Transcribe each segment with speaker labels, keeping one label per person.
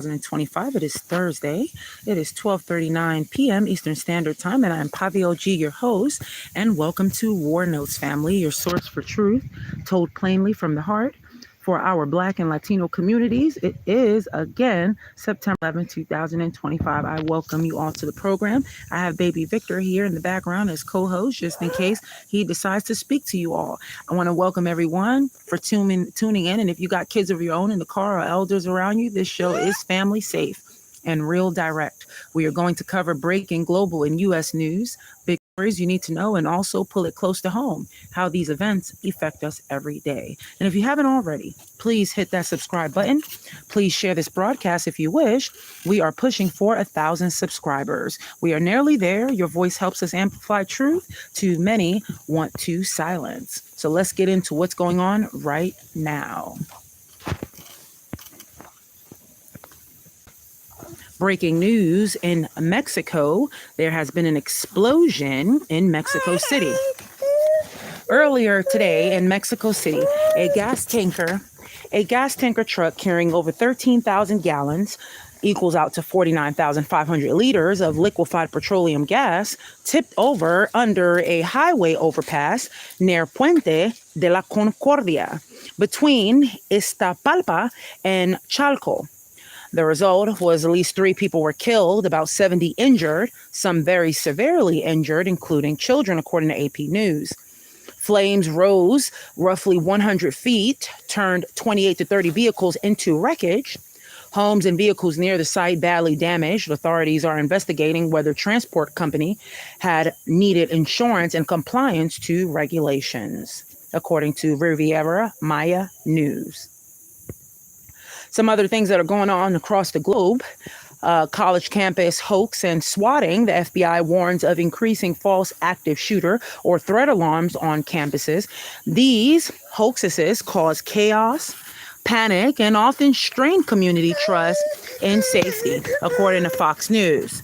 Speaker 1: 2025. It is Thursday. It is 12:39 p.m. Eastern Standard Time, and I'm Pavio G, your host. And welcome to War Notes, family, your source for truth, told plainly from the heart. For our Black and Latino communities, it is again September 11, 2025. I welcome you all to the program. I have baby Victor here in the background as co-host, just in case he decides to speak to you all. I want to welcome everyone for tuning in. And if you got kids of your own in the car or elders around you, this show is family safe and real direct. We are going to cover breaking global and U.S. news, big stories you need to know, and also pull it close to home, how these events affect us every day. And if you haven't already, please hit that subscribe button. Please share this broadcast if you wish. We are pushing for 1,000 subscribers. We are nearly there. Your voice helps us amplify truth too many want to silence. So let's get into what's going on right now. Breaking news in Mexico, there has been an explosion in Mexico City. Earlier today in Mexico City, a gas tanker truck carrying over 13,000 gallons, equals out to 49,500 liters of liquefied petroleum gas, tipped over under a highway overpass near Puente de la Concordia between Iztapalapa and Chalco. The result was at least 3 people were killed, about 70 injured, some very severely injured, including children, according to AP News. Flames rose roughly 100 feet, turned 28 to 30 vehicles into wreckage. Homes and vehicles near the site badly damaged. Authorities are investigating whether transport company had needed insurance and compliance to regulations, according to Riviera Maya News. Some other things that are going on across the globe. College campus hoax and swatting. The FBI warns of increasing false active shooter or threat alarms on campuses. These hoaxes cause chaos, panic, and often strain community trust and safety, according to Fox News.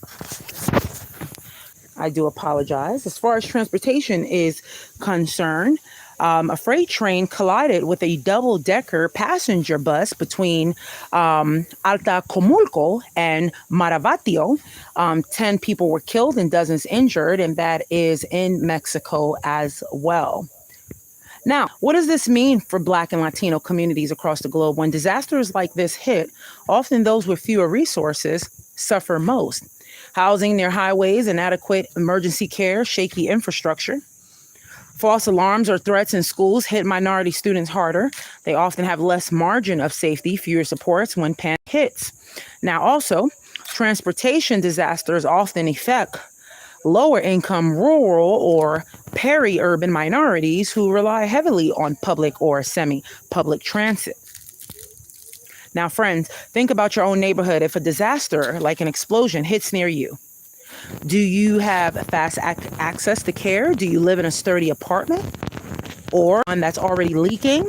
Speaker 1: I do apologize. As far as transportation is concerned, a freight train collided with a double-decker passenger bus between Altacomulco and Maravatio. 10 people were killed and dozens injured, and that is in Mexico as well. Now, what does this mean for Black and Latino communities across the globe? When disasters like this hit, often those with fewer resources suffer most. Housing near highways, inadequate emergency care, shaky infrastructure. False alarms or threats in schools hit minority students harder. They often have less margin of safety, fewer supports when panic hits. Now, also, transportation disasters often affect lower income rural or peri-urban minorities who rely heavily on public or semi-public transit. Now, friends, think about your own neighborhood. If a disaster like an explosion hits near you, do you have fast access to care? Do you live in a sturdy apartment or one that's already leaking?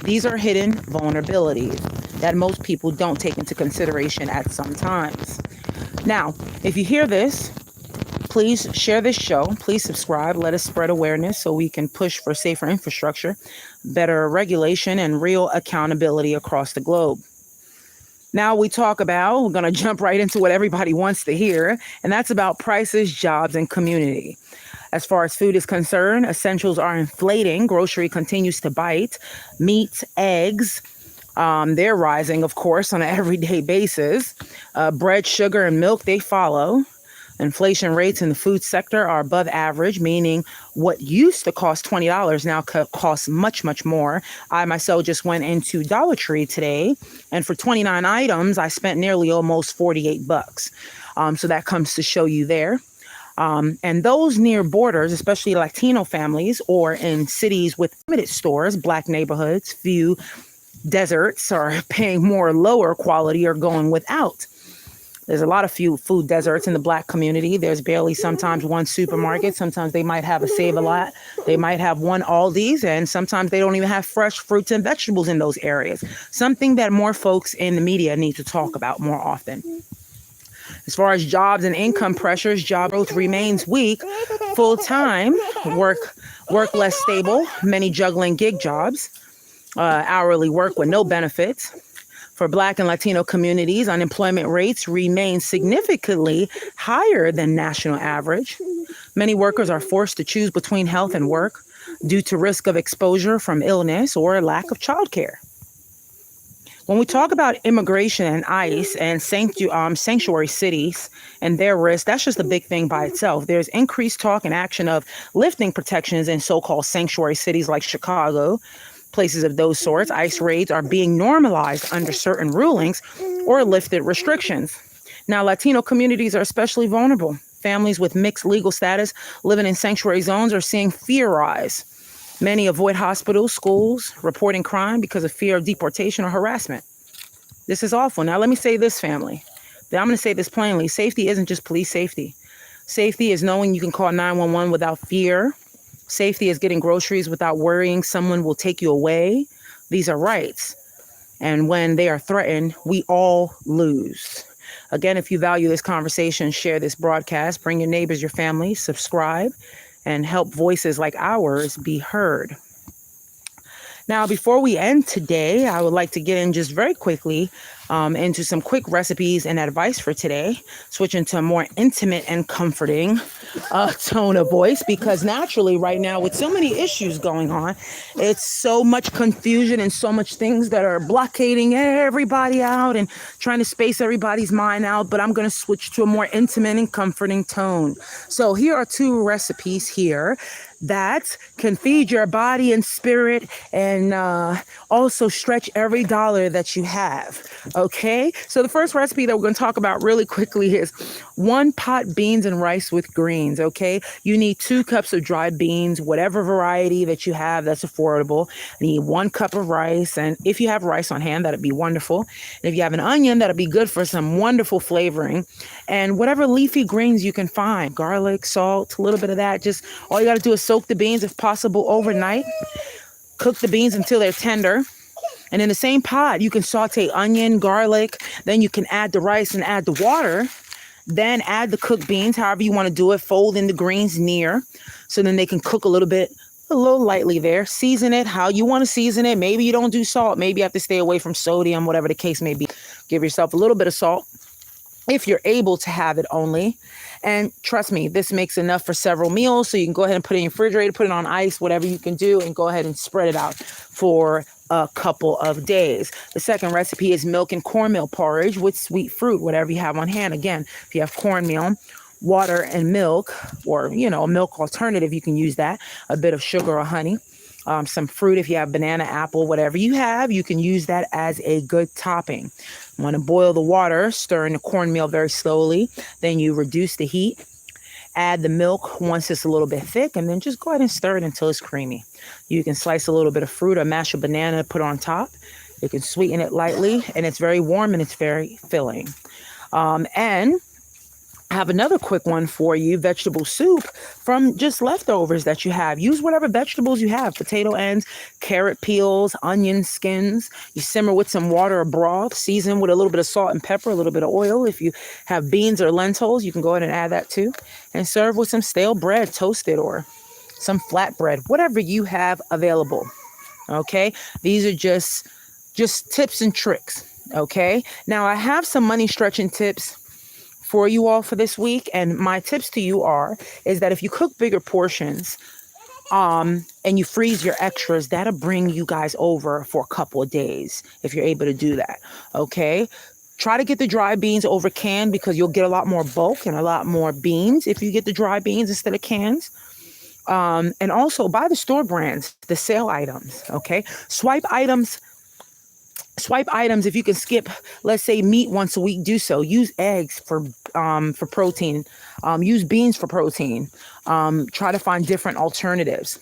Speaker 1: These are hidden vulnerabilities that most people don't take into consideration at some times. Now, if you hear this, please share this show. Please subscribe. Let us spread awareness so we can push for safer infrastructure, better regulation, and real accountability across the globe. Now we're going to jump right into what everybody wants to hear, and that's about prices, jobs, and community. As far as food is concerned, essentials are inflating. Grocery continues to bite. Meat, eggs, they're rising, of course, on an everyday basis. Bread, sugar, and milk, they follow. Inflation rates in the food sector are above average, meaning what used to cost $20 now costs much, much more. I myself just went into Dollar Tree today, and for 29 items, I spent nearly almost $48. So that comes to show you there. And those near borders, especially Latino families or in cities with limited stores, Black neighborhoods, few deserts are paying more lower quality or going without. There's a lot of few food deserts in the Black community. There's barely sometimes one supermarket. Sometimes they might have a Save-A-Lot. They might have one Aldi's, and sometimes they don't even have fresh fruits and vegetables in those areas. Something that more folks in the media need to talk about more often. As far as jobs and income pressures, job growth remains weak. Full-time work less stable. Many juggling gig jobs. Hourly work with no benefits. For Black and Latino communities, unemployment rates remain significantly higher than national average. Many workers are forced to choose between health and work due to risk of exposure from illness or lack of childcare. When we talk about immigration and ICE and sanctuary cities and their risk, that's just a big thing by itself. There's increased talk and action of lifting protections in so-called sanctuary cities like Chicago, places of those sorts. ICE raids are being normalized under certain rulings or lifted restrictions. Now, Latino communities are especially vulnerable. Families with mixed legal status living in sanctuary zones are seeing fear rise. Many avoid hospitals, schools, reporting crime because of fear of deportation or harassment. This is awful. Now, let me say this, family. I'm going to say this plainly. Safety isn't just police safety. Safety is knowing you can call 911 without fear. Safety is getting groceries without worrying someone will take you away. These are rights. And when they are threatened, we all lose. Again, if you value this conversation, share this broadcast, bring your neighbors, your family, subscribe, and help voices like ours be heard. Now, before we end today, I would like to get in just very quickly into some quick recipes and advice for today, switching to a more intimate and comforting tone of voice, because naturally right now with so many issues going on, it's so much confusion and so much things that are blockading everybody out and trying to space everybody's mind out. But I'm going to switch to a more intimate and comforting tone. So here are 2 recipes here that can feed your body and spirit and also stretch every dollar that you have. Okay, so the first recipe that we're going to talk about really quickly is 1 pot beans and rice with greens. Okay, you need 2 cups of dried beans, whatever variety that you have that's affordable. You need 1 cup of rice, and if you have rice on hand, that'd be wonderful. And if you have an onion, that'd be good for some wonderful flavoring. And whatever leafy greens you can find, garlic, salt, a little bit of that. Just all you got to do is soak the beans, if possible, overnight. Cook the beans until they're tender. And in the same pot, you can saute onion, garlic. Then you can add the rice and add the water. Then add the cooked beans, however you want to do it. Fold in the greens near, so then they can cook a little lightly there. Season it how you want to season it. Maybe you don't do salt. Maybe you have to stay away from sodium, whatever the case may be. Give yourself a little bit of salt if you're able to have it only. And trust me, this makes enough for several meals. So you can go ahead and put it in your refrigerator, put it on ice, whatever you can do, and go ahead and spread it out for a couple of days. The second recipe is milk and cornmeal porridge with sweet fruit, whatever you have on hand. Again, if you have cornmeal, water and milk, or, a milk alternative, you can use that, a bit of sugar or honey. Some fruit, if you have banana, apple, whatever you have, you can use that as a good topping. You want to boil the water, stir in the cornmeal very slowly. Then you reduce the heat. Add the milk once it's a little bit thick, and then just go ahead and stir it until it's creamy. You can slice a little bit of fruit or mash a banana, put on top. You can sweeten it lightly, and it's very warm and it's very filling. And I have another quick one for you, vegetable soup from just leftovers that you have. Use whatever vegetables you have, potato ends, carrot peels, onion skins. You simmer with some water or broth, season with a little bit of salt and pepper, a little bit of oil. If you have beans or lentils, you can go ahead and add that too. And serve with some stale bread, toasted, or some flatbread, whatever you have available. Okay, these are just tips and tricks. Okay, now I have some money stretching tips for you all for this week, and my tips to you is that if you cook bigger portions and you freeze your extras, that'll bring you guys over for a couple of days if you're able to do that. Okay, try to get the dry beans over canned, because you'll get a lot more bulk and a lot more beans if you get the dry beans instead of cans. And also buy the store brands, the sale items. Okay, swipe items. If you can skip, let's say, meat once a week, do so. Use eggs for protein. Use beans for protein. Try to find different alternatives.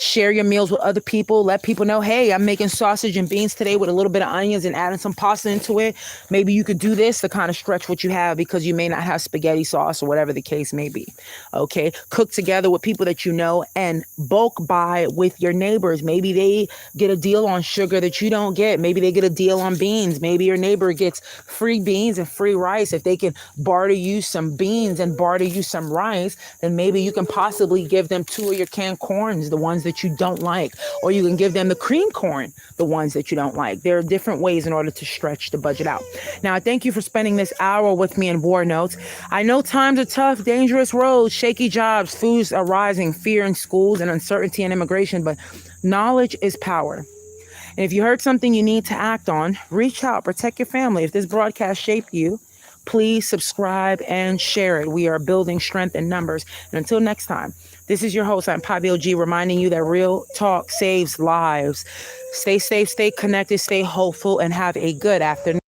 Speaker 1: Share your meals with other people. Let people know, hey, I'm making sausage and beans today with a little bit of onions and adding some pasta into it. Maybe you could do this to kind of stretch what you have, because you may not have spaghetti sauce or whatever the case may be. Okay. Cook together with people that you know, and bulk buy with your neighbors. Maybe they get a deal on sugar that you don't get. Maybe they get a deal on beans. Maybe your neighbor gets free beans and free rice. If they can barter you some beans and barter you some rice, then maybe you can possibly give them 2 of your canned corns, the ones that you don't like, or you can give them the cream corn, the ones that you don't like. There are different ways in order to stretch the budget out. Now, I thank you for spending this hour with me in War Notes. I know times are tough, dangerous roads, shaky jobs, foods are rising, fear in schools, and uncertainty in immigration, but knowledge is power. And if you heard something you need to act on, reach out, protect your family. If this broadcast shaped you, please subscribe and share it. We are building strength in numbers. And until next time, this is your host, I'm Pabio G, reminding you that real talk saves lives. Stay safe, stay connected, stay hopeful, and have a good afternoon.